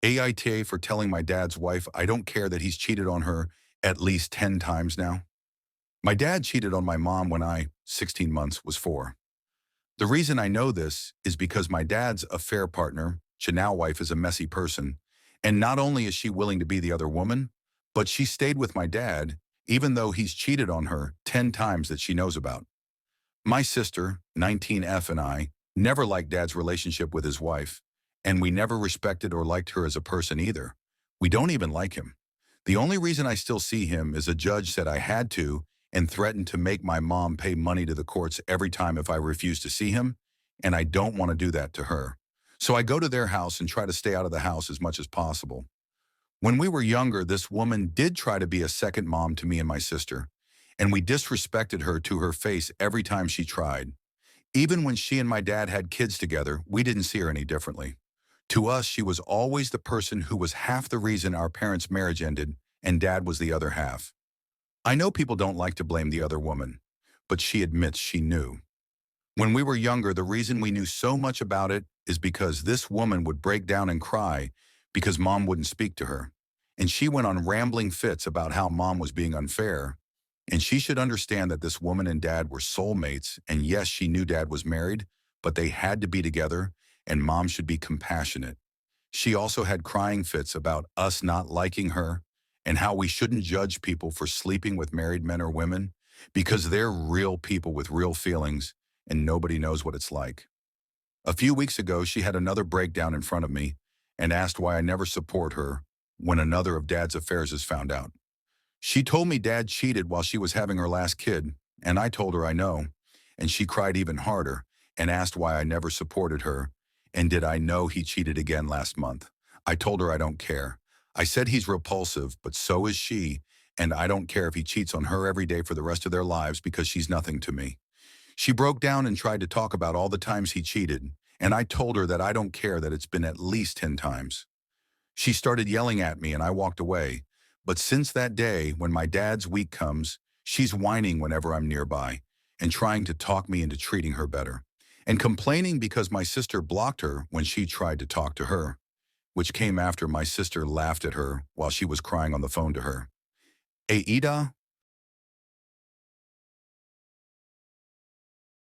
AITA for telling my dad's wife I don't care that he's cheated on her at least 10 times now. My dad cheated on my mom when I, 16 months, was 4. The reason I know this is because my dad's affair partner, now wife, is a messy person. And not only is she willing to be the other woman, but she stayed with my dad even though he's cheated on her 10 times that she knows about. My sister, 19F, and I never liked Dad's relationship with his wife, and we never respected or liked her as a person either. We don't even like him. The only reason I still see him is a judge said I had to and threatened to make my mom pay money to the courts every time if I refuse to see him, and I don't want to do that to her. So I go to their house and try to stay out of the house as much as possible. When we were younger, this woman did try to be a second mom to me and my sister, and we disrespected her to her face every time she tried. Even when she and my dad had kids together, we didn't see her any differently. To us, she was always the person who was half the reason our parents' marriage ended, and Dad was the other half. I know people don't like to blame the other woman, but she admits she knew. When we were younger, the reason we knew so much about it is because this woman would break down and cry because Mom wouldn't speak to her. And she went on rambling fits about how Mom was being unfair, and she should understand that this woman and Dad were soulmates, and yes, she knew Dad was married, but they had to be together, and Mom should be compassionate. She also had crying fits about us not liking her and how we shouldn't judge people for sleeping with married men or women because they're real people with real feelings, and nobody knows what it's like. A few weeks ago, she had another breakdown in front of me and asked why I never support her when another of Dad's affairs is found out. She told me Dad cheated while she was having her last kid, and I told her I know, and she cried even harder and asked why I never supported her, and did I know he cheated again last month. I told her I don't care. I said he's repulsive, but so is she, and I don't care if he cheats on her every day for the rest of their lives because she's nothing to me. She broke down and tried to talk about all the times he cheated, and I told her that I don't care that it's been at least 10 times. She started yelling at me and I walked away. But since that day, when my dad's week comes, she's whining whenever I'm nearby and trying to talk me into treating her better and complaining because my sister blocked her when she tried to talk to her, which came after my sister laughed at her while she was crying on the phone to her. Aida,